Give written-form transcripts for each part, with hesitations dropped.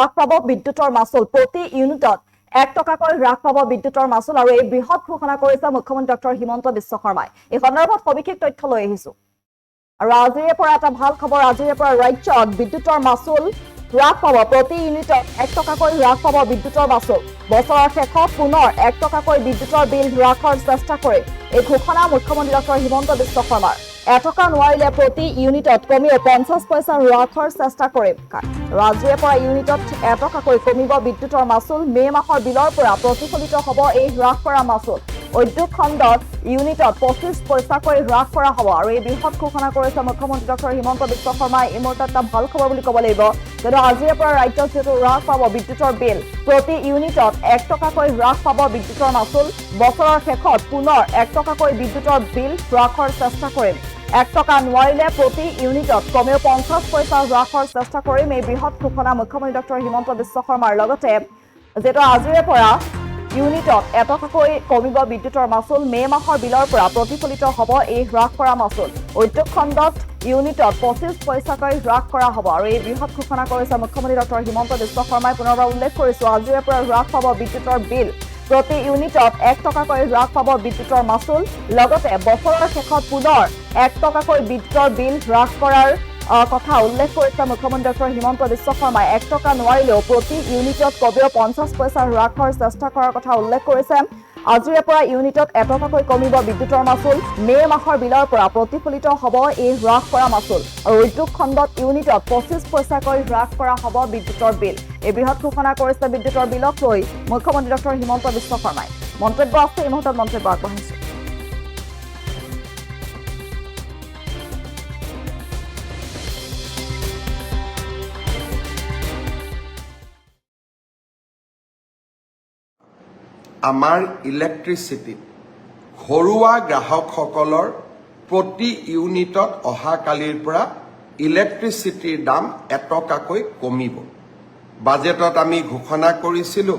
হ্ৰাস পাব বিদ্যুতৰ মাচুল প্ৰতি ইউনিটত 1 টকাকৈ হ্ৰাস পাব বিদ্যুতৰ মাচুল আৰু এই বৃহৎ ঘোষণা কৰিছে মুখ্যমন্ত্ৰী ডক্টৰ হিমন্ত বিশ্ব শৰ্মাই এই সন্দৰ্ভত সবিশেষ তথ্য লৈ আহিছো আৰু আজিৰে পৰা এটা ভাল খবৰ আজিৰে পৰা ৰাজ্যত বিদ্যুতৰ মাচুল হ্ৰাস পাব প্ৰতি ইউনিটত 1 টকাকৈ হ্ৰাস পাব বিদ্যুতৰ মাচুল বছৰৰ শেষত পুনৰ 1 টকাকৈ বিদ্যুতৰ বিল হ্ৰাসৰ চেষ্টা কৰে এই ঘোষণা মুখ্যমন্ত্ৰী ডক্টৰ হিমন্ত বিশ্ব শৰ্মাৰ 1 টকা নোৱাৰিলে প্ৰতি ইউনিটত কমিও 50 পইচা হ্ৰাসৰ চেষ্টা কৰে ৰাজ্যৰ পৰা ইউনিটত 1 টকাকৈ কমিব বিদ্যুতৰ মাচুল মে মাহৰ বিলৰ পৰা প্ৰতিফলিত হ'ব এই হ্ৰাস কৰা মাচুল উদ্যোগ খণ্ডত ইউনিটত 25 পইচাকৈ হ্ৰাস কৰা হ'ব আৰু এই বৃহৎ ঘোষণা কৰিছে মুখ্যমন্ত্ৰী ডক্টৰ হিমন্ত বিশ্ব শৰ্মাই এই মুহূৰ্তত এটা ভাল খবৰ বুলি ক'ব লাগিব যেন আজিৰ পৰা ৰাজ্যত যেটো হ্ৰাস পাব বিদ্যুতৰ বিল প্ৰতি ইউনিটত 1 টকাকৈ হ্ৰাস পাব বিদ্যুতৰ মাচুল বছৰৰ শেষত পুনৰ 1 টকাকৈ বিদ্যুতৰ বিল হ্ৰাসৰ চেষ্টা কৰিম 1 টকা নোৱাৰিলে প্ৰতি ইউনিটত কমেও 50 পইচা হ্ৰাসৰ চেষ্টা কৰিম এই বৃহৎ ঘোষণা মুখ্যমন্ত্ৰী ডক্টৰ হিমন্ত বিশ্ব শৰ্মাৰ লগতে যেটো আজিৰে পৰা ইউনিটত 1 টকাকৈ কমিব বিদ্যুতৰ মাচুল মে মাহৰ বিলৰ পৰা প্ৰতিফলিত হ'ব এই হ্ৰাস কৰা মাচুল উদ্যোগ খণ্ডত ইউনিটত 25 পইচাকৈ হ্ৰাস কৰা হ'ব আৰু এই বৃহৎ ঘোষণা কৰিছে মুখ্যমন্ত্ৰী ডক্টৰ হিমন্ত বিশ্ব শৰ্মাই পুনৰবাৰ উল্লেখ কৰিছো আজিৰে পৰা হ্ৰাস পাব বিদ্যুতৰ বিল প্ৰতি ইউনিটত 1 টকাকৈ হ্ৰাস পাব বিদ্যুতৰ মাচুল লগতে বছৰৰ শেষত পুনৰ 1 টকাকৈ বিদ্যুতৰ বিল হ্ৰাস কৰাৰ কথা উল্লেখ কৰিছে মুখ্যমন্ত্ৰী ডক্টৰ হিমন্ত বিশ্ব শৰ্মাই 1 টকা নোৱাৰিলেও প্ৰতি ইউনিটত কমেও 50 পইচা হ্ৰাসৰ চেষ্টা কৰাৰ কথা উল্লেখ কৰিছে আজিৰে পৰা ইউনিটত 1 টকাকৈ কমিব বিদ্যুতৰ মাচুল মে মাহৰ বিলৰ পৰা প্ৰতিফলিত হ'ব এই হ্ৰাস কৰা মাচুল আৰু উদ্যোগ খণ্ডত ইউনিটত 25 পইচাকৈ হ্ৰাস কৰা হ'ব বিদ্যুতৰ বিল এই বৃহৎ ঘোষণা কৰিছে বিদ্যুতৰ বিলক লৈ মুখ্যমন্ত্ৰী ডক্টৰ হিমন্ত বিশ্ব শৰ্মাই মন্তব্য আছে এই মুহূৰ্তত মন্তব্য আগবঢ়াইছে আমাৰ ইলেক্ট্ৰিচিটি ঘৰুৱা গ্ৰাহকসকলৰ প্ৰতি ইউনিটত অহা কালিৰ পৰা ইলেক্ট্ৰিচিটিৰ দাম 1 টকাকৈ কমিব বাজেটত আমি ঘোষণা কৰিছিলো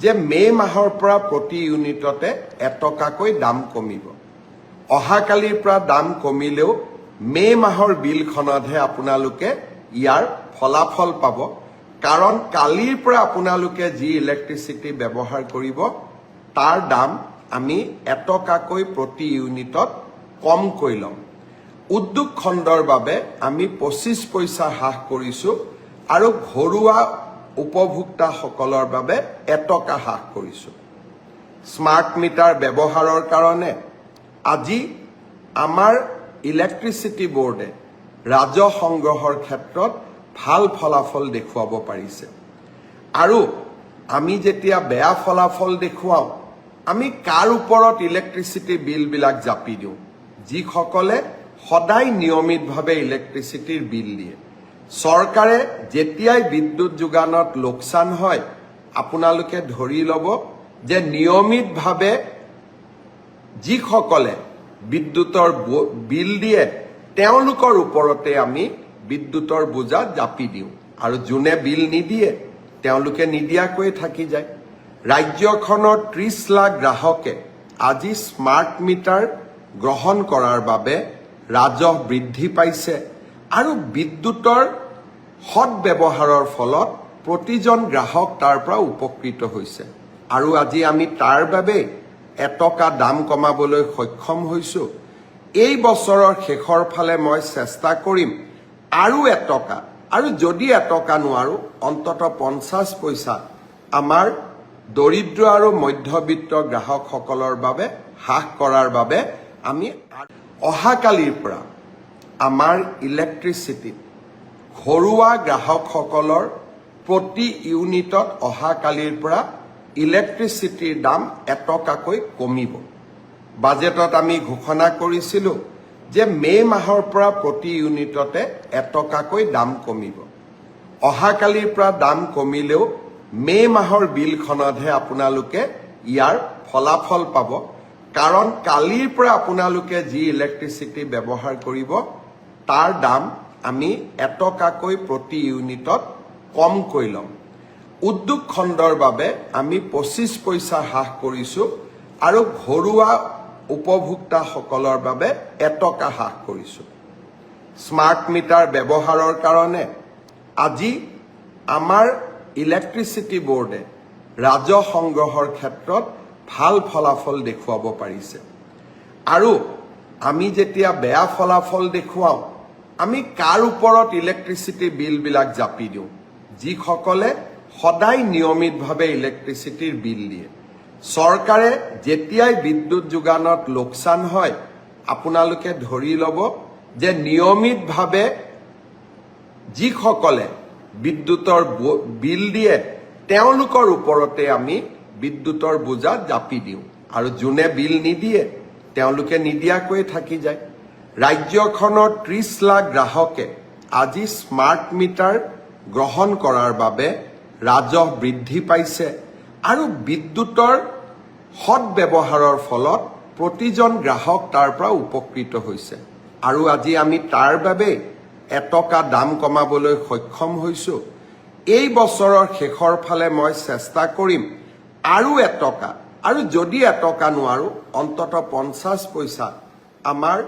যে মে মাহৰ পৰা প্ৰতি ইউনিটতে 1 টকাকৈ দাম কমিব অহা কালিৰ পৰা দাম কমিলেও মে মাহৰ বিলখনতহে আপোনালোকে ইয়াৰ ফলাফল পাব কাৰণ কালিৰ পৰা আপোনালোকে যি ইলেক্ট্ৰিচিটি ব্যৱহাৰ কৰিব তাৰ দাম আমি 1 টকাকৈ প্ৰতি ইউনিটত কম কৰি লম উদ্যোগ খণ্ডৰ বাবে আমি 25 পইচা হ্ৰাস কৰিছো আৰু ঘৰুৱা উপভোক্তাসকলৰ বাবে 1 টকা হ্ৰাস কৰিছো স্মাৰ্ট মিটাৰ ব্যৱহাৰৰ কাৰণে আজি আমাৰ ইলেক্ট্ৰিচিটি বোৰ্ডে ৰাজহ সংগ্ৰহৰ ক্ষেত্ৰত ভাল ফলাফল দেখুৱাব পাৰিছে আৰু আমি যেতিয়া বেয়া ফলাফল দেখুৱাও আমি কাৰ ওপৰত ইলেক্ট্ৰিচিটি বিলবিলাক জাপি দিওঁ যিসকলে সদায় নিয়মিতভাৱে ইলেক্ট্ৰিচিটিৰ বিল দিয়ে চৰকাৰে যেতিয়াই বিদ্যুৎ যোগানত লোকচান হয় আপোনালোকে ধৰি ল'ব যে নিয়মিতভাৱে যিসকলে বিদ্যুতৰ বিল দিয়ে তেওঁলোকৰ ওপৰতে আমি বিদ্যুতৰ বোজা জাপি দিওঁ আৰু যোনে বিল নিদিয়ে তেওঁলোকে নিদিয়াকৈ থাকি যায় ৰাজ্যখনৰ 30 লাখ গ্ৰাহকে আজি স্মাৰ্ট মিটাৰ গ্ৰহণ কৰাৰ বাবে ৰাজহ বৃদ্ধি পাইছে আৰু বিদ্যুতৰ সৎ ব্যৱহাৰৰ ফলত প্ৰতিজন গ্ৰাহক তাৰ পৰা উপকৃত হৈছে আৰু আজি আমি তাৰ বাবে 1 টকা দাম কমাবলৈ সক্ষম হৈছো এই বছৰৰ শেষৰ ফালে মই চেষ্টা কৰিম আৰু 1 টকা আৰু যদি 1 টকা নোৱাৰো অন্তত 50 পইচা আমাৰ দৰিদ্ৰ আৰু মধ্যবিত্ত গ্ৰাহকসকলৰ বাবে হ্ৰাস কৰাৰ বাবে আমি অহা কালিৰ পৰা আমাৰ ইলেক্ট্ৰিচিটি ঘৰুৱা গ্ৰাহকসকলৰ প্ৰতি ইউনিটত অহা কালিৰ পৰা ইলেক্ট্ৰিচিটিৰ দাম 1 টকাকৈ কমিব বাজেটত আমি ঘোষণা কৰিছিলো যে মে মাহৰ পৰা প্ৰতি ইউনিটতে 1 টকাকৈ দাম কমিব অহা কালিৰ পৰা দাম কমিলেও মে মাহৰ বিলখনতহে আপোনালোকে ইয়াৰ ফলাফল পাব কাৰণ কালিৰ পৰা আপোনালোকে যি ইলেক্ট্ৰিচিটি ব্যৱহাৰ কৰিব তাৰ দাম আমি 1 টকাকৈ প্ৰতি ইউনিটত কম কৰি লম উদ্যোগ খণ্ডৰ বাবে আমি 25 পইচা হ্ৰাস কৰিছো আৰু ঘৰুৱা উপভোক্তাসকলৰ বাবে 1 টকা হ্ৰাস কৰিছো স্মাৰ্ট মিটাৰ ব্যৱহাৰৰ কাৰণে আজি আমাৰ ইলেক্ট্ৰিচিটি বোৰ্ডে ৰাজহ সংগ্ৰহৰ ক্ষেত্ৰত ভাল ফলাফল দেখুৱাব পাৰিছে আৰু আমি যেতিয়া বেয়া ফলাফল দেখুৱাওঁ আমি কাৰ ওপৰত ইলেক্ট্ৰিচিটি বিলবিলাক জাপি দিওঁ যিসকলে সদায় নিয়মিতভাৱে ইলেক্ট্ৰিচিটিৰ বিল দিয়ে চৰকাৰে যেতিয়াই বিদ্যুৎ যোগানত লোকচান হয় আপোনালোকে ধৰি ল'ব যে নিয়মিতভাৱে যিসকলে বিদ্যুতৰ বিল দিয়ে তেওঁলোকৰ ওপৰতে আমি বিদ্যুতৰ বোজা জাপি দিওঁ আৰু যোনে বিল নিদিয়ে তেওঁলোকে নিদিয়াকৈ থাকি যায় ৰাজ্যখনৰ 30 লাখ গ্ৰাহকে আজি স্মাৰ্ট মিটাৰ গ্ৰহণ কৰাৰ বাবে ৰাজহ বৃদ্ধি পাইছে আৰু বিদ্যুতৰ সৎ ব্যৱহাৰৰ ফলত প্ৰতিজন গ্ৰাহক তাৰ পৰা উপকৃত হৈছে আৰু আজি আমি তাৰ বাবে এটকা দাম কমাবলৈ সক্ষম হৈছো এই বছৰৰ শেষৰ ফালে মই চেষ্টা কৰিম আৰু এটকা আৰু যদি এটকা নোৱাৰো অন্তত 50 পইচা আমাৰ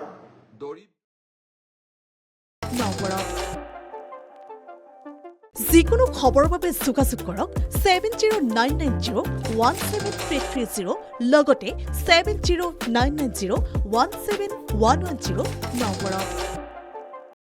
যিকোনো খবৰৰ বাবে যোগাযোগ কৰক 7099017330 লগতে 7099017110 নম্বৰত